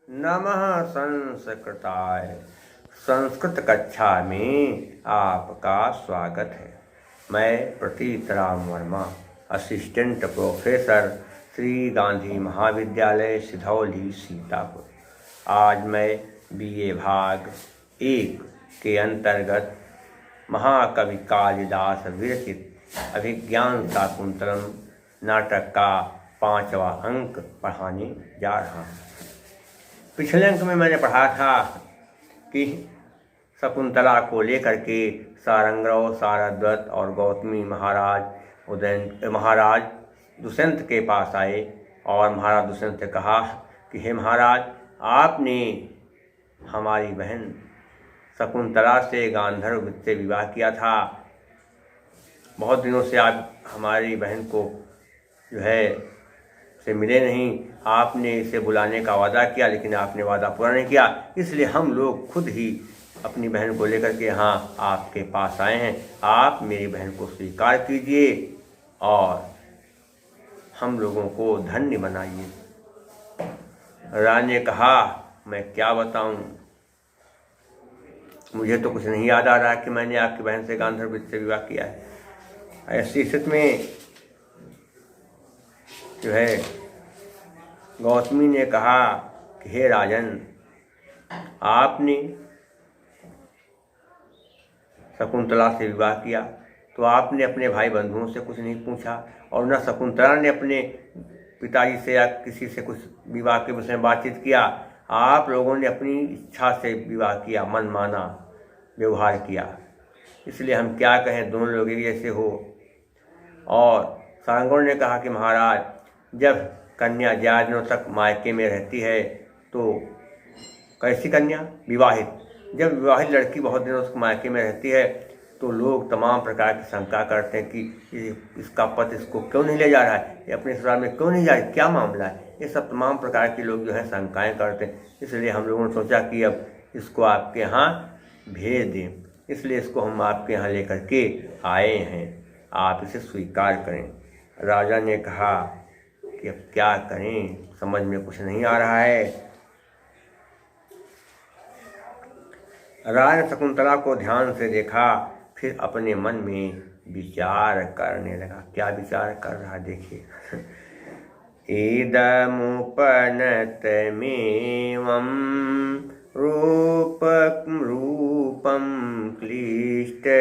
नमः संस्कृताय। संस्कृत कक्षा में आपका स्वागत है। मैं प्रतीत राम वर्मा, असिस्टेंट प्रोफेसर, श्री गांधी महाविद्यालय सिधौली सीतापुर। आज मैं बीए भाग 1 के अंतर्गत महाकवि कालिदास विरचित अभिज्ञान शाकुंतलम नाटक का 5वां अंक पढ़ाने जा रहा हूँ। पिछले अंक में मैंने पढ़ा था कि शकुंतला को लेकर के सारंगराव, सारद्वत और गौतमी महाराज दुष्यंत के पास आए और महाराज दुष्यंत ने कहा कि हे महाराज, आपने हमारी बहन शकुंतला से गांधर्व से विवाह किया था। बहुत दिनों से आप हमारी बहन को जो है से मिले नहीं। आपने इसे बुलाने का वादा किया, लेकिन आपने वादा पूरा नहीं किया। इसलिए हम लोग खुद ही अपनी बहन को लेकर के यहाँ आपके पास आए हैं। आप मेरी बहन को स्वीकार कीजिए और हम लोगों को धन्य बनाइए। राजा ने कहा, मैं क्या बताऊं, मुझे तो कुछ नहीं याद आ रहा कि मैंने आपकी बहन से गांधर्व से विवाह किया है। ऐसी स्थिति में जो है गौतमी ने कहा कि हे राजन, आपने शकुंतला से विवाह किया तो आपने अपने भाई बंधुओं से कुछ नहीं पूछा, और न शकुंतला ने अपने पिताजी से या किसी से कुछ विवाह के विषय में बातचीत किया। आप लोगों ने अपनी इच्छा से विवाह किया, मनमाना व्यवहार किया। इसलिए हम क्या कहें, दोनों लोग एक जैसे हो। और सारंगों ने कहा कि महाराज, जब कन्या ज्यादा दिनों तक मायके में रहती है तो कैसी कन्या? विवाहित। जब विवाहित लड़की बहुत दिनों तक मायके में रहती है तो लोग तमाम प्रकार की शंका करते हैं कि इसका पति इसको क्यों नहीं ले जा रहा है, ये अपने ससुराल में क्यों नहीं जा रही, क्या मामला है। ये सब तमाम प्रकार के लोग जो है शंकाएँ करते हैं। इसलिए हम लोगों ने सोचा कि अब इसको आपके यहाँ भेज दें। इसलिए इसको हम आपके यहाँ लेकर के आए हैं, आप इसे स्वीकार करें। राजा ने कहा कि अब क्या करें, समझ में कुछ नहीं आ रहा है। राजा ने शकुंतला को ध्यान से देखा, फिर अपने मन में विचार करने लगा। क्या विचार कर रहा, देखिए। इदमुपनतमेवं रूपं क्लिष्टकान्ति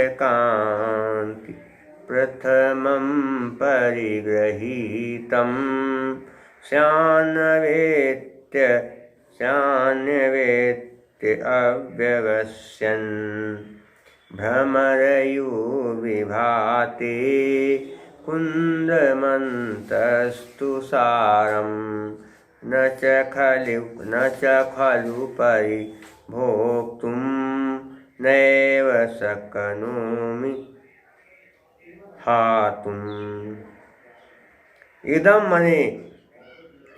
प्रथमं परिगृहीतं श्यान्वेत्य अव्यवस्यन् भ्रमरयुर्विभाते कुन्दमन्तस्तु सारं न च खलु परिभोक्तुं नैव शक्नोमि हातुम। इदम मने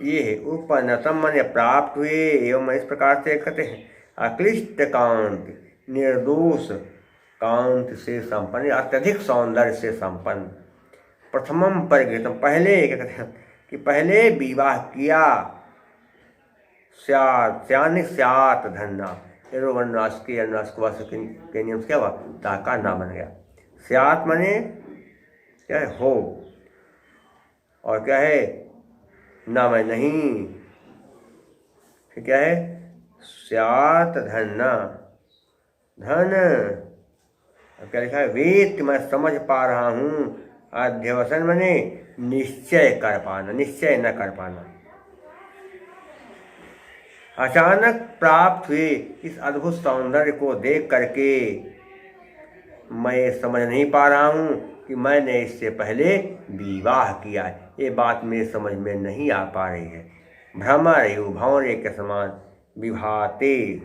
ये है, उपनतम मने प्राप्त हुए, एवं इस प्रकार से कहते हैं अक्लिष्ट कांति, निर्दोष कांति से संपन्न, अत्यधिक सौंदर्य से संपन्न। प्रथमम परिगृहीतम, पहले क्या कहते हैं कि पहले विवाह किया। स्यात धन्ना, एरोवन्नास के नियम से क्या हुआ, ताका ना बन गया। स्यात मने क्या है, हो, और क्या है, ना मैं नहीं, फिर क्या है, स्यात धन्ना, धन, और क्या लिखा है, वेद, मैं समझ पा रहा हूँ। अध्यवसन मने निश्चय कर पाना, निश्चय न कर पाना। अचानक प्राप्त हुए इस अद्भुत सौंदर्य को देख करके मैं समझ नहीं पा रहा हूँ कि मैंने इससे पहले विवाह किया है। ये बात मेरे समझ में नहीं आ पा रही है। भ्रमर भंवरे के समान विभाते,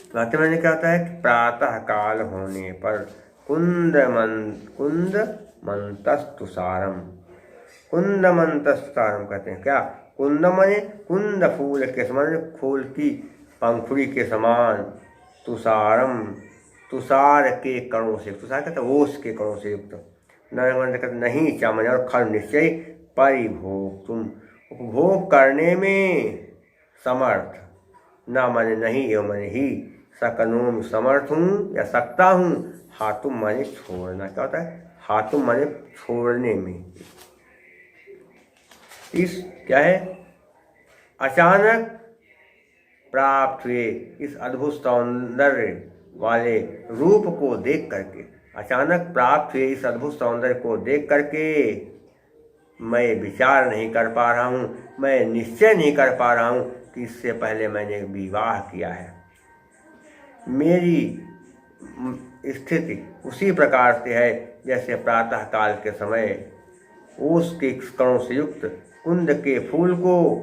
तो मैंने क्या होता है कि प्रातः काल होने पर कुंदमंतस्तुसारम, कुंदमंतस्तुसारम कहते हैं। क्या कुंद मने कुंद फूल के समान, फूल की पंखुड़ी के समान, तुषारम, तुषार के कणों से, तुषार कहते हैं ओस के कणों से युक्त। कहते नहीं चामन, और खल निश्चय परिभोग तुम, उपभोग करने में समर्थ, ना माने नहीं एवं माने ही, सकनोम समर्थ हूँ या सकता हूँ, हातुम माने छोड़ना। क्या होता है? हातुम माने छोड़ने में। इस क्या है? अचानक प्राप्त हुए इस अद्भुत सौंदर्य वाले रूप को देख करके, अचानक प्राप्त हुए इस अद्भुत सौंदर्य को देख करके मैं विचार नहीं कर पा रहा हूँ, मैं निश्चय नहीं कर पा रहा हूँ कि इससे पहले मैंने विवाह किया है। मेरी स्थिति उसी प्रकार से है जैसे प्रातः काल के समय ओस के कणों से युक्त कुंद के फूल को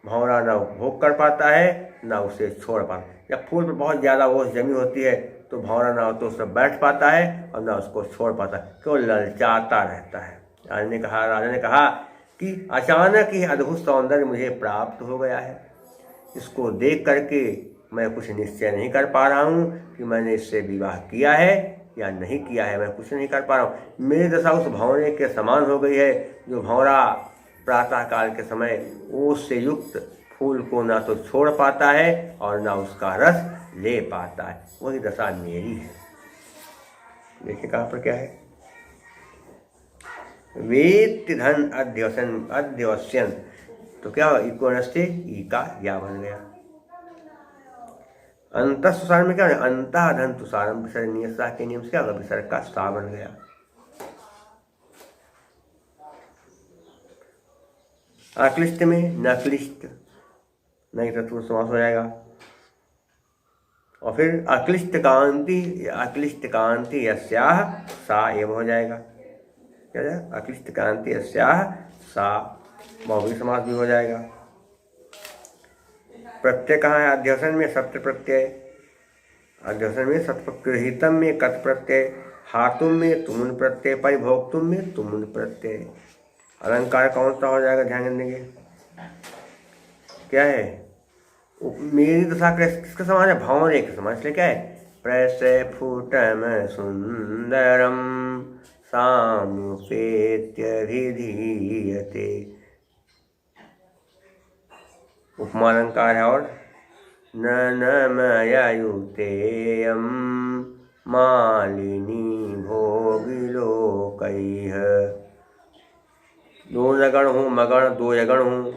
भंवरा न उपभोग कर पाता है, न उसे छोड़ पाता। जब फूल पर बहुत ज़्यादा ओस जमी होती है तो भंवरा ना हो तो उसमें बैठ पाता है और न उसको छोड़ पाता, क्यों ललचाता रहता है। राजा ने कहा कि अचानक ही अद्भुत सौंदर्य मुझे प्राप्त हो गया है, इसको देख करके मैं कुछ निश्चय नहीं कर पा रहा हूँ कि मैंने इससे विवाह किया है या नहीं किया है, मैं कुछ नहीं कर पा रहा हूँ। मेरी दशा उस भंवरे के समान हो गई है जो भंवरा प्रातः काल के समय ओस से युक्त फूल को ना तो छोड़ पाता है और ना उसका रस ले पाता है। वही दशा मेरी है। देखिए कहाँ पर क्या है? वेत्ति धन अध्यवसन, तो क्या इक्वल से ई का या बन गया। अंतः सुसार में क्या है? अंतः धन तुषारम, विसर्ग सा के नियम से क्या होगा? विसर्ग का सा बन गया। अक्लिष्ट में नक्लिष्ट, नहीं तत्व समास हो जाएगा। और फिर अक्लिष्ट कांति यस्याह सा एवं हो जाएगा। क्या जाएगा? अक्लिष्ट कांति यस्याह सा, बहुव्रीहि समास भी हो जाएगा। प्रत्यय कहाँ है? अध्यवसन में सप्त प्रत्यय, अध्यवसन में सत्प्रहितम में कत प्रत्यय, हातुम में तुमुन प्रत्यय, परिभोक्तुम में तुमुन प्रत्यय। अलंकार कौन सा हो जाएगा? ध्यान देंगे। क्या है? मेरी दशा किसके समान है? भंवरे के समान। इसलिए क्या है? प्रस्फुटम सुंदरम सामुपेत्यभिधीयते, उपमालंकार है। और ननमयुतेयं मालिनी भोगिलोकैः, दो जगण हूँ, मगण दो जगण हूँ,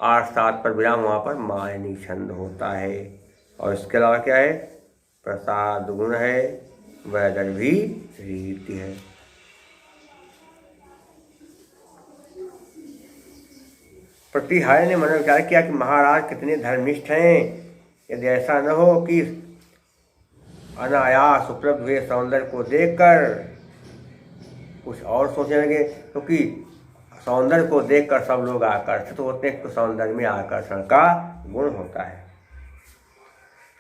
8-7 पर विराम, वहाँ पर मालिनी छंद होता है। और इसके अलावा क्या है? प्रसाद गुण है, वैदर भी रीति है। प्रतिहार्य ने मन विचार किया कि महाराज कितने धर्मनिष्ठ हैं। यदि ऐसा न हो कि अनायास उपलब्ध हुए सौंदर्य को देखकर कुछ और सोचने लगे, क्योंकि सौंदर्य को देखकर सब लोग आकर्षित होते हैं, तो सौंदर्य में आकर्षण का गुण होता है।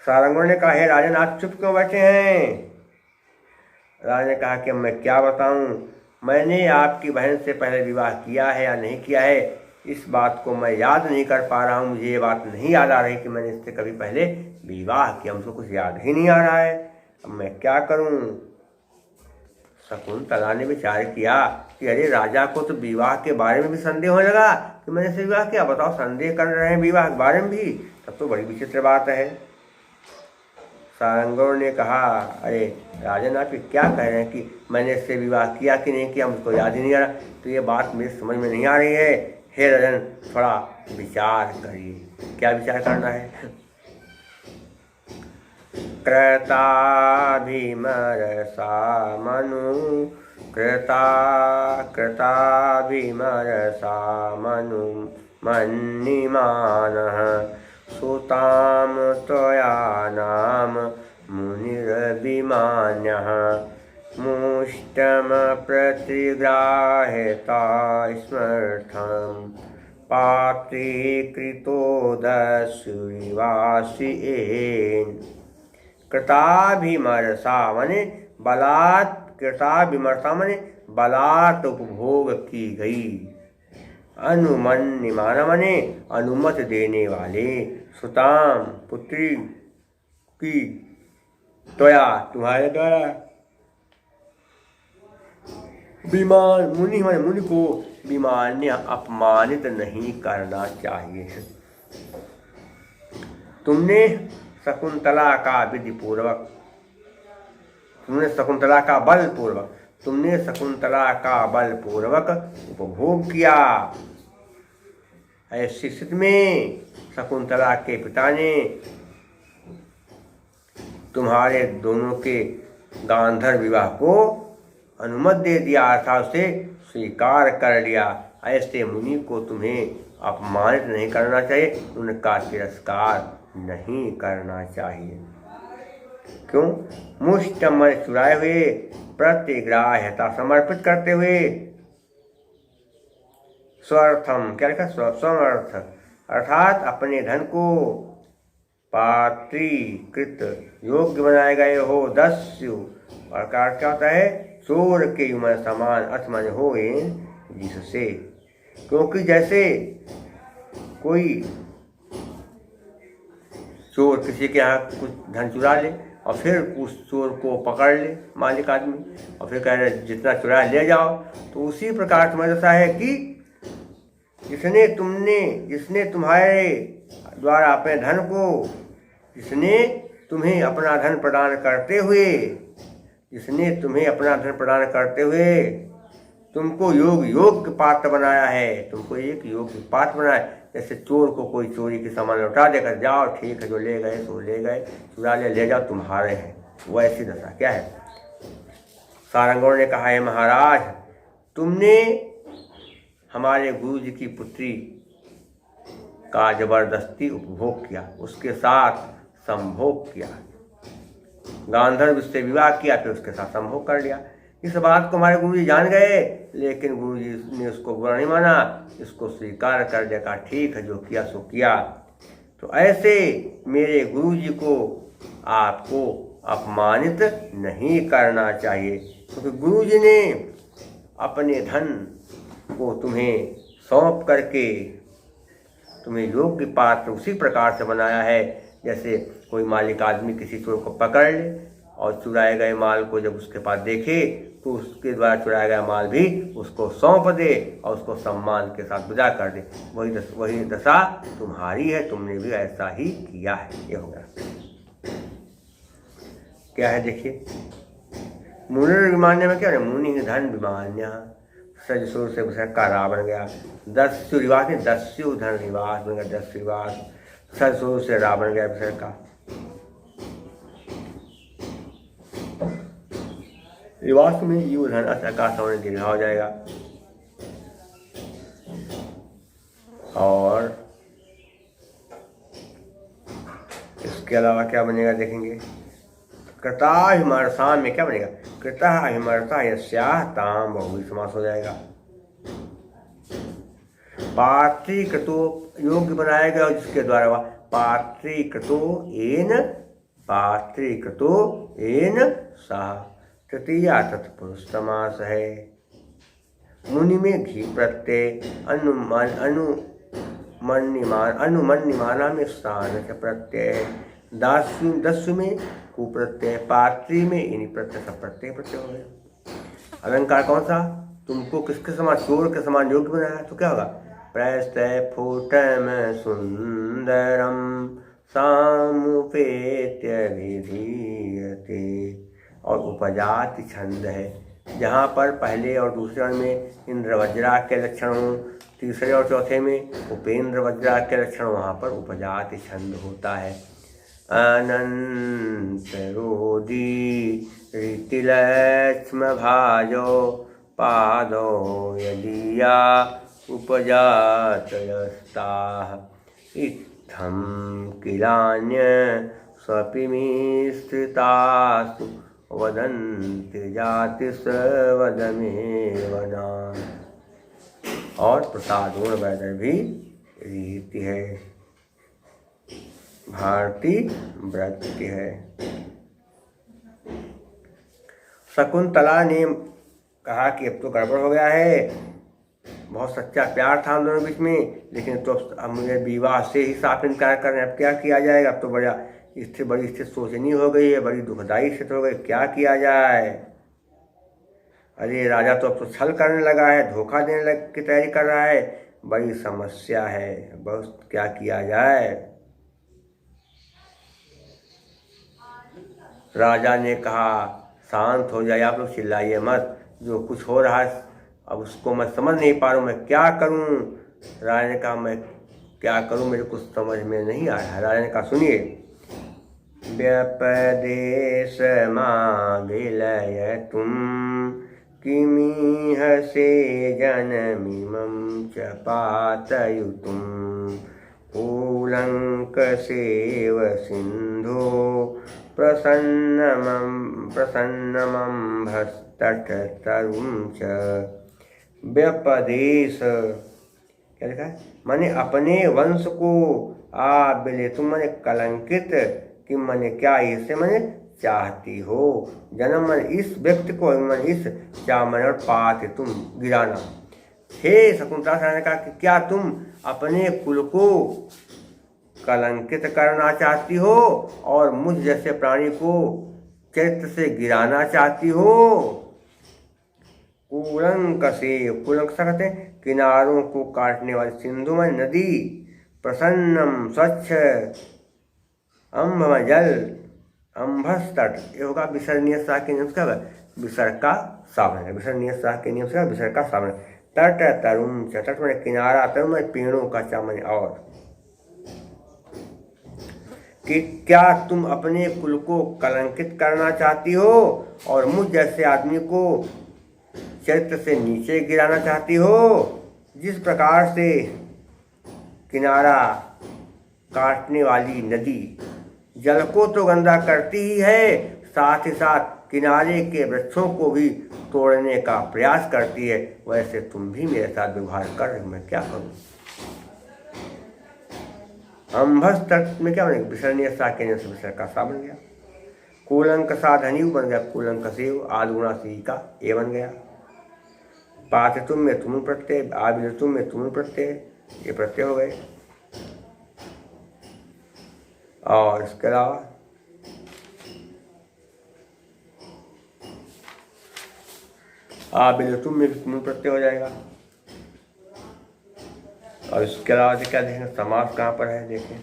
सारंगों ने कहा, हे राजन आप चुप क्यों बैठे हैं? राजा ने कहा कि मैं क्या बताऊं, मैंने आपकी बहन से पहले विवाह किया है या नहीं किया है, इस बात को मैं याद नहीं कर पा रहा हूँ। मुझे ये बात नहीं याद आ रही कि मैंने इससे कभी पहले विवाह किया, मुझको कुछ याद ही नहीं आ रहा है। अब मैं क्या करूँ? शकुंतला ने विचार किया कि अरे राजा को तो विवाह के बारे में भी संदेह होने लगा कि मैंने इससे विवाह किया। बताओ, संदेह कर रहे हैं विवाह के बारे में भी, तब तो बड़ी विचित्र बात है। सारंगों ने कहा, अरे राजन आप क्या कह रहे हैं कि मैंने इससे विवाह किया कि नहीं किया, मुझको याद ही नहीं आ रहा, तो ये बात मेरी समझ में नहीं आ रही है। हे राजन थोड़ा विचार करिए। क्या विचार करना है? कृताभिमरसा मनु मनु मन्निमानः सुताम त्वया नाम मुनिरभिमान्यः मुष्टम प्रतिग्राह्यता स्मर्थं पात्रीकृतोदस्युवासिएन। कृताभिमरसा माने बलात्, कृताभिमरसा माने बलात् उपभोग की गई, अनुमन्यमाना माने अनुमति देने वाले, सुताम पुत्री की, त्वया तुम्हारे द्वारा, मुनि को विमान्य अपमानित नहीं करना चाहिए। तुमने शकुंतला का विधि पूर्वक, तुमने शकुंतला का बलपूर्वक उपभोग किया। ऐसी स्थिति में शकुंतला के पिता ने तुम्हारे दोनों के गांधर विवाह को अनुमति दे दिया, अर्थात उसे स्वीकार कर लिया। ऐसे मुनि को तुम्हें अपमानित नहीं करना चाहिए, उनका तिरस्कार नहीं करना चाहिए। क्यों? मुष्टमय चुराए हुए प्रतिग्राह्यता समर्पित करते हुए स्वर्थम, क्या लिखा? स्वमर्थ, अर्थात अपने धन को पात्रीकृत योग्य बनाए गए हो। दस्यु और क्या होता है? चोर के युमन समान असमन हो जिससे, क्योंकि जैसे कोई चोर किसी के यहाँ कुछ धन चुरा ले और फिर उस चोर को पकड़ ले मालिक आदमी और फिर कह रहे जितना चुरा ले जाओ, तो उसी प्रकार समझ ऐसा है कि जिसने तुम्हारे द्वारा अपने धन को, जिसने तुम्हें अपना धन प्रदान करते हुए तुमको योग्य पात्र बनाया है, तुमको एक योग्य पात्र बनाया। जैसे चोर को कोई चोरी के सामान लौटा देकर जाओ, ठीक है, जो ले गए सो ले गए, चुरा ले जाओ, तुम्हारे हैं, वैसी दशा क्या है। सारंगों ने कहा है, महाराज तुमने हमारे गुरु जी की पुत्री का जबरदस्ती उपभोग किया, उसके साथ संभोग किया, गांधर्व से विवाह किया, फिर उसके साथ संभोग कर लिया। इस बात को हमारे गुरु जी जान गए, लेकिन गुरु जी ने उसको बुरा नहीं माना, इसको स्वीकार कर दिया, कहा ठीक है, जो किया सो किया। तो ऐसे मेरे गुरु जी को आपको अपमानित नहीं करना चाहिए, क्योंकि तो गुरु जी ने अपने धन को तुम्हें सौंप करके तुम्हें योग्य पात्र उसी प्रकार से बनाया है, जैसे कोई मालिक आदमी किसी चोर को पकड़ ले और चुराए गए माल को जब उसके पास देखे तो उसके द्वारा चुराया गया माल भी उसको सौंप दे और उसको सम्मान के साथ विदा कर दे। वही दशा तुम्हारी है, तुमने भी ऐसा ही किया है। ये हो गया। क्या है देखिए, मुनिर्विमान्य में क्या है? मुनि धन विमान्य, सजसुर से का रा बन गया, दस्यु रिवास नहीं, दस्यु धन रिवास बन गया, दस्यु रिवास, सजसुर से रा बन गया विषय का। रिवास में यू धन आकाश होने दीर्घा हो जाएगा। और इसके अलावा क्या बनेगा देखेंगे, कृताहिमर्षा में क्या बनेगा? कृताहिमर्षा यस्याः ताम बहुव्रीहि समास हो जाएगा। पात्रीकृतो योग्य बनाया गया जिसके द्वारा, पात्रीकृतो येन सह, तृतीया तत्पुरुष समास है। मुनि में घी प्रत्यय, अनुमन्यमाना में स्थान प्रत्यय, दस्यु में कुप्रत्यय, पात्री में इन प्रत्यय सब प्रत्यय हो गया। अलंकार कौन सा? तुमको किसके समान? चोर के समान योग्य बनाया, तो क्या होगा? प्रस्थफुटम सुंदरम सामुपेत्य विधीयते। और उपजाति छंद है, जहाँ पर पहले और दूसरे में इंद्र वज्रा के लक्षण हो, तीसरे और चौथे में उपेंद्र वज्रा के लक्षण, वहाँ पर उपजाति छंद होता है। अनंत रोदी रीतिलक्ष्म भाजो पादो यदिया उपजातयस्ताः, इत्थं किलान्य स्वपिमिस्थितास्तु वदन्ति जाति सवदमेव नाम। और प्रसादों वैदर भी रीति है, भारती व्रत है। शकुंतला ने कहा कि अब तो गड़बड़ हो गया है, बहुत सच्चा प्यार था हम दोनों बीच में, लेकिन तो अब मुझे विवाह से ही साफ इनकार कर रहे हैं, अब क्या किया जाएगा? अब तो बड़ी स्थिति सोचनी हो गई है, बड़ी दुखदायी स्थिति हो गई, क्या किया जाए? अरे राजा तो अब तो छल करने लगा है, धोखा देने की तैयारी कर रहा है, बड़ी समस्या है, बहुत क्या किया जाए। राजा ने कहा शांत हो जाइए, आप लोग चिल्लाइए मत, जो कुछ हो रहा है अब उसको मैं समझ नहीं पा रहा हूँ, मैं क्या करूँ। राजा ने कहा मैं क्या करूँ, मेरे कुछ समझ में नहीं आ रहा है। राजा ने कहा सुनिए, व्यपदेश मागिलय तुम किमीह से जनमिमं च पातयुतुं कूलङ्कसेव सिन्धो प्रसन्नमम्भस्तटतरुं च। व्यपदेश क्या लिखा है, माने अपने वंश को बिले तुम माने कलंकित, कि माने क्या इससे माने चाहती हो, जन्म मन इस व्यक्ति को मन इस चामन और पात तुम गिराना। हे शकुंतला से ने कहा कि क्या तुम अपने कुल को कलंकित करना चाहती हो और मुझ जैसे प्राणी को चरित्र से गिराना चाहती हो। कूलंक से, कूलंक से कहते हैं किनारों को काटने वाली, सिंधु में नदी, प्रसन्नम स्वच्छ, अम्भ में जल, अम्भस तट, ये होगा विसर्णीय शाह के नियम से विसर्ग का सावरण है, विसर्णीय शाह के नियम से विसर्ग का सावरण। तट तरुण, तट में किनारा, तरुण में पेड़ों का चामन। और कि क्या तुम अपने कुल को कलंकित करना चाहती हो और मुझ जैसे आदमी को चरित्र से नीचे गिराना चाहती हो। जिस प्रकार से किनारा काटने वाली नदी जल को तो गंदा करती ही है, साथ ही साथ किनारे के वृक्षों को भी तोड़ने का प्रयास करती है, वैसे तुम भी मेरे साथ व्यवहार कर रहे हो, मैं क्या करूं। अम्भस तट में क्या बनेगा, विसर्णीय सा के विसर्ग का सा बन गया। कूलंक सा धनी बन गया, कूलंक सेव आदगुणा सी का ए बन गया। पात तुम में तुम प्रत्यय, आबिल तुम में तुम प्रत्यय, ये प्रत्यय हो गए। और इसके अलावा आबिल तुम में तुम प्रत्यय हो जाएगा। और इसके अलावा क्या देखेंगे, समास कहाँ पर है देखें।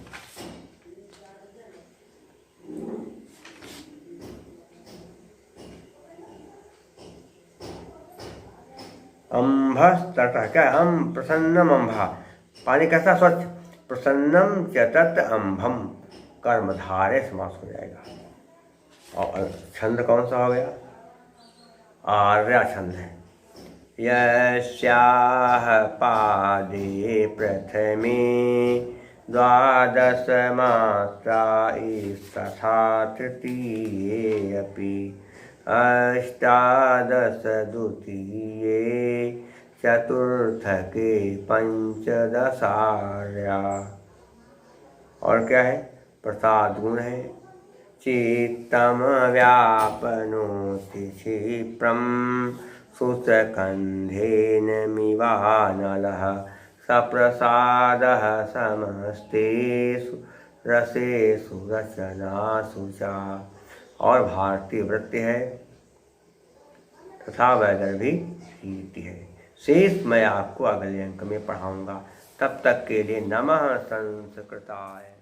अम्भस तट, क्या अम प्रसन्नम अम्भा, पानी कैसा स्वच्छ, प्रसन्नम च तत् अम्भम, कर्मधारे समास हो जाएगा। और छंद कौन सा हो गया, आर्या छंद है। यस्याह पादे प्रथमे द्वादश मात्रा तथा तृतीये अपि अष्टादश द्वितीये चतुर्थके पंचदशार्या। और क्या है, प्रसाद गुण है। चित्तम व्यापनोति क्षिप्रम सुसकंधेन मिवानलः सप्रसादः समस्तेषु रसेषु रचनासु च। और भारतीय वृत्ति है तथा वैदर्भी रीति है। शेष मैं आपको अगले अंक में पढ़ाऊंगा। तब तक के लिए नमः संस्कृताय।